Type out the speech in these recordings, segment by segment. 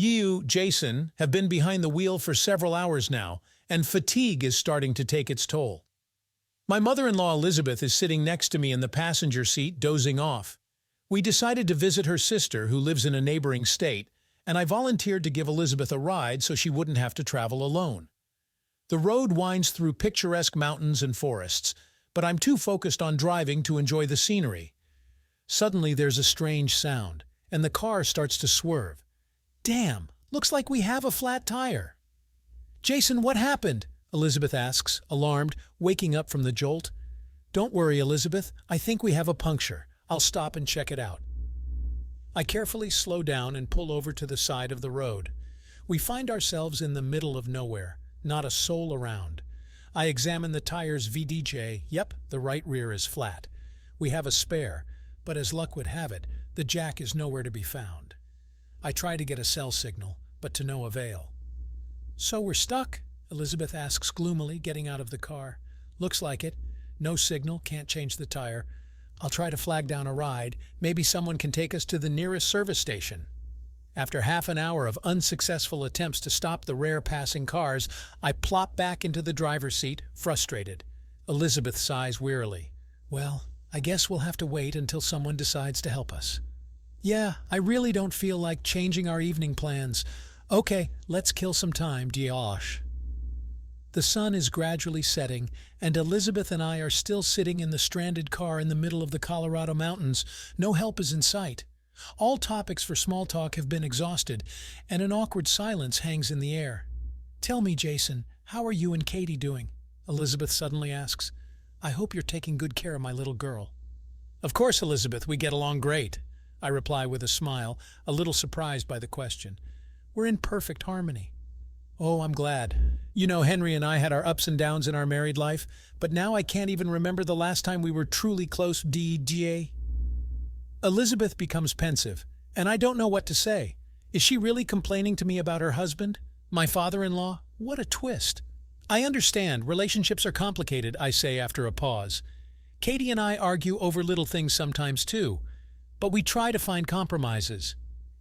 You, Jason, have been behind the wheel for several hours now, and fatigue is starting to take its toll. My mother-in-law Elizabeth is sitting next to me in the passenger seat, dozing off. We decided to visit her sister, who lives in a neighboring state, and I volunteered to give Elizabeth a ride so she wouldn't have to travel alone. The road winds through picturesque mountains and forests, but I'm too focused on driving to enjoy the scenery. Suddenly there's a strange sound, and the car starts to swerve. Damn, looks like we have a flat tire. Jason, what happened? Elizabeth asks, alarmed, waking up from the jolt. Don't worry, Elizabeth, I think we have a puncture. I'll stop and check it out. I carefully slow down and pull over to the side of the road. We find ourselves in the middle of nowhere, not a soul around. I examine the tire's VDJ. Yep, the right rear is flat. We have a spare, but as luck would have it, the jack is nowhere to be found. I try to get a cell signal, but to no avail. So we're stuck? Elizabeth asks gloomily, getting out of the car. Looks like it. No signal, can't change the tire. I'll try to flag down a ride. Maybe someone can take us to the nearest service station. After half an hour of unsuccessful attempts to stop the rare passing cars, I plop back into the driver's seat, frustrated. Elizabeth sighs wearily. Well, I guess we'll have to wait until someone decides to help us. Yeah, I really don't feel like changing our evening plans. Okay, let's kill some time, Diosh. The sun is gradually setting, and Elizabeth and I are still sitting in the stranded car in the middle of the Colorado mountains. No help is in sight. All topics for small talk have been exhausted, and an awkward silence hangs in the air. Tell me, Jason, how are you and Katy doing? Elizabeth suddenly asks. I hope you're taking good care of my little girl. Of course, Elizabeth, we get along great, I reply with a smile, a little surprised by the question. We're in perfect harmony. Oh, I'm glad. You know, Henry and I had our ups and downs in our married life, but now I can't even remember the last time we were truly close, DJ. Elizabeth becomes pensive, and I don't know what to say. Is she really complaining to me about her husband? My father-in-law? What a twist. I understand, relationships are complicated, I say after a pause. Katy and I argue over little things sometimes too, but we try to find compromises.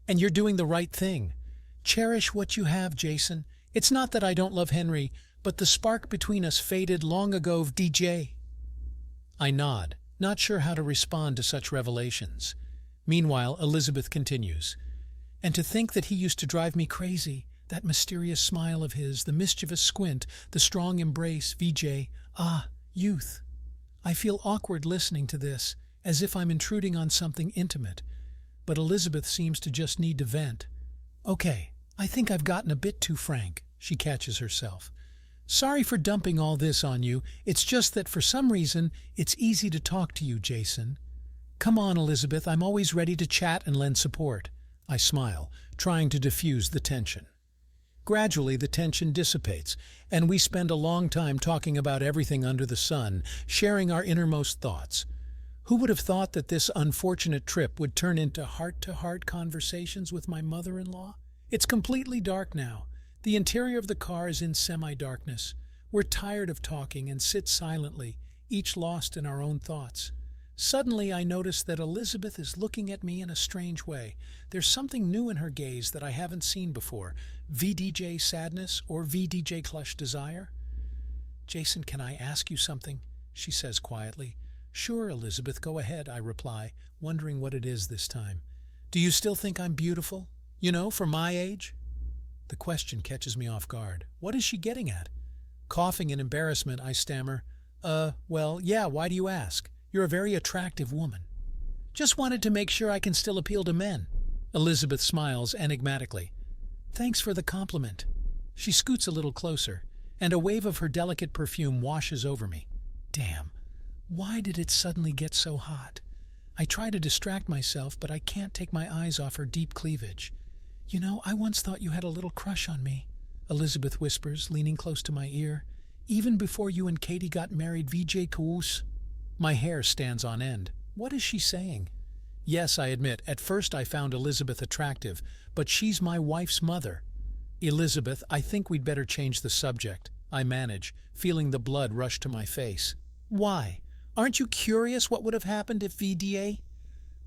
And you're doing the right thing. Cherish what you have, Jason. It's not that I don't love Henry, but the spark between us faded long ago, DJ. I nod, not sure how to respond to such revelations. Meanwhile, Elizabeth continues. And to think that he used to drive me crazy, that mysterious smile of his, the mischievous squint, the strong embrace, VJ. Ah, youth. I feel awkward listening to this, as if I'm intruding on something intimate. But Elizabeth seems to just need to vent. Okay, I think I've gotten a bit too frank, she catches herself. Sorry for dumping all this on you. It's just that for some reason, it's easy to talk to you, Jason. Come on, Elizabeth, I'm always ready to chat and lend support. I smile, trying to diffuse the tension. Gradually, the tension dissipates, and we spend a long time talking about everything under the sun, sharing our innermost thoughts. Who would have thought that this unfortunate trip would turn into heart-to-heart conversations with my mother-in-law? It's completely dark now. The interior of the car is in semi-darkness. We're tired of talking and sit silently, each lost in our own thoughts. Suddenly, I notice that Elizabeth is looking at me in a strange way. There's something new in her gaze that I haven't seen before. VDJ sadness or VDJ clutch desire? Jason, can I ask you something? She says quietly. Sure, Elizabeth, go ahead, I reply, wondering what it is this time. Do you still think I'm beautiful? You know, for my age? The question catches me off guard. What is she getting at? Coughing in embarrassment, I stammer. Well, yeah, why do you ask? You're a very attractive woman. Just wanted to make sure I can still appeal to men. Elizabeth smiles enigmatically. Thanks for the compliment. She scoots a little closer, and a wave of her delicate perfume washes over me. Damn, why did it suddenly get so hot? I try to distract myself, but I can't take my eyes off her deep cleavage. You know, I once thought you had a little crush on me, Elizabeth whispers, leaning close to my ear. Even before you and Katy got married, VJ Koos. My hair stands on end. What is she saying? Yes, I admit, at first I found Elizabeth attractive, but she's my wife's mother. Elizabeth, I think we'd better change the subject, I manage, feeling the blood rush to my face. Why? Aren't you curious what would have happened if VDA?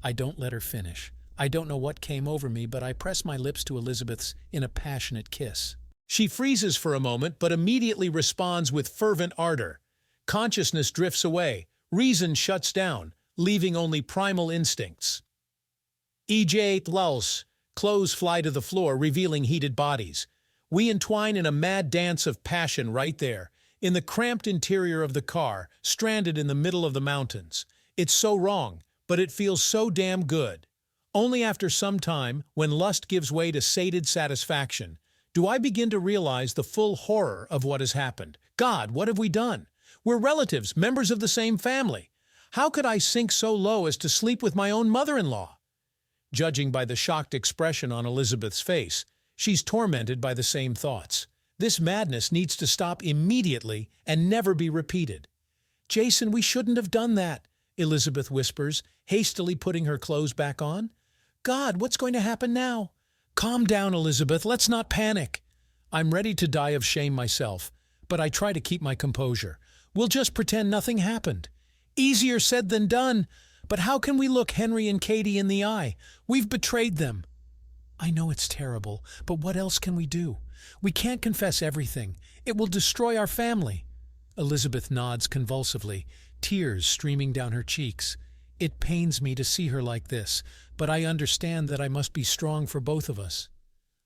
I don't let her finish. I don't know what came over me, but I press my lips to Elizabeth's in a passionate kiss. She freezes for a moment, but immediately responds with fervent ardor. Consciousness drifts away, reason shuts down, leaving only primal instincts. EJ lulls, clothes fly to the floor, revealing heated bodies. We entwine in a mad dance of passion right there, in the cramped interior of the car, stranded in the middle of the mountains. It's so wrong, but it feels so damn good. Only after some time, when lust gives way to sated satisfaction, do I begin to realize the full horror of what has happened. God, what have we done? We're relatives, members of the same family. How could I sink so low as to sleep with my own mother-in-law? Judging by the shocked expression on Elizabeth's face, she's tormented by the same thoughts. This madness needs to stop immediately and never be repeated. Jason, we shouldn't have done that, Elizabeth whispers, hastily putting her clothes back on. God, what's going to happen now? Calm down, Elizabeth, let's not panic. I'm ready to die of shame myself, but I try to keep my composure. We'll just pretend nothing happened. Easier said than done, but how can we look Henry and Katy in the eye? We've betrayed them. I know it's terrible, but what else can we do? We can't confess everything. It will destroy our family. Elizabeth nods convulsively, tears streaming down her cheeks. It pains me to see her like this, but I understand that I must be strong for both of us.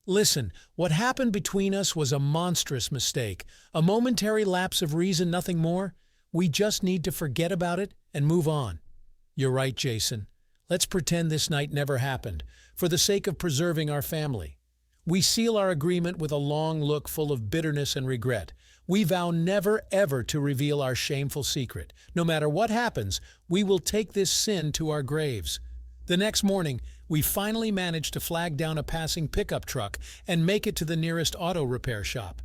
Listen, what happened between us was a monstrous mistake, a momentary lapse of reason, nothing more. We just need to forget about it and move on. You're right, Jason. Let's pretend this night never happened, for the sake of preserving our family. We seal our agreement with a long look full of bitterness and regret. We vow never, ever to reveal our shameful secret. No matter what happens, we will take this sin to our graves. The next morning, we finally manage to flag down a passing pickup truck and make it to the nearest auto repair shop.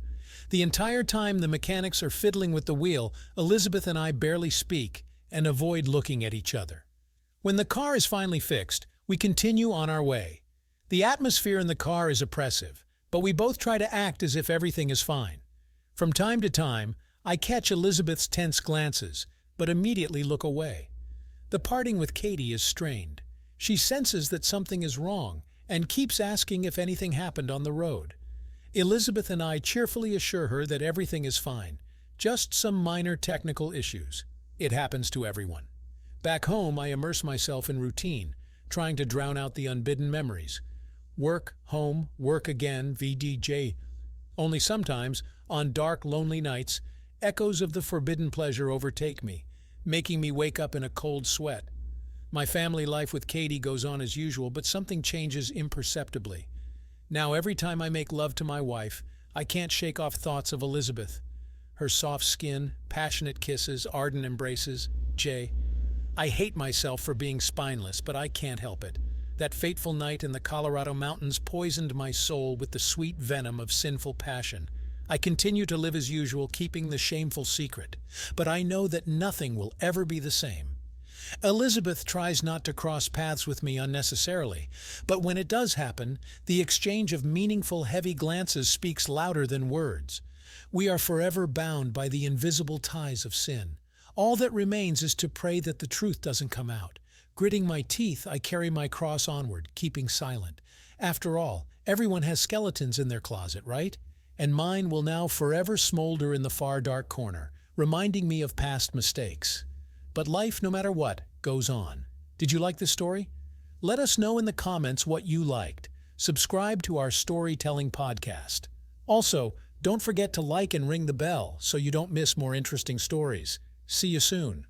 The entire time the mechanics are fiddling with the wheel, Elizabeth and I barely speak and avoid looking at each other. When the car is finally fixed, we continue on our way. The atmosphere in the car is oppressive, but we both try to act as if everything is fine. From time to time, I catch Elizabeth's tense glances, but immediately look away. The parting with Katy is strained. She senses that something is wrong and keeps asking if anything happened on the road. Elizabeth and I cheerfully assure her that everything is fine, just some minor technical issues. It happens to everyone. Back home, I immerse myself in routine, trying to drown out the unbidden memories. Work, home, work again, VDJ. Only sometimes, on dark, lonely nights, echoes of the forbidden pleasure overtake me, making me wake up in a cold sweat. My family life with Katy goes on as usual, but something changes imperceptibly. Now, every time I make love to my wife, I can't shake off thoughts of Elizabeth. Her soft skin, passionate kisses, ardent embraces. I hate myself for being spineless, but I can't help it. That fateful night in the Colorado mountains poisoned my soul with the sweet venom of sinful passion. I continue to live as usual, keeping the shameful secret, but I know that nothing will ever be the same. Elizabeth tries not to cross paths with me unnecessarily, but when it does happen, the exchange of meaningful, heavy glances speaks louder than words. We are forever bound by the invisible ties of sin. All that remains is to pray that the truth doesn't come out. Gritting my teeth, I carry my cross onward, keeping silent. After all, everyone has skeletons in their closet, right? And mine will now forever smolder in the far dark corner, reminding me of past mistakes. But life, no matter what, goes on. Did you like this story? Let us know in the comments what you liked. Subscribe to our storytelling podcast. Also, don't forget to like and ring the bell so you don't miss more interesting stories. See you soon.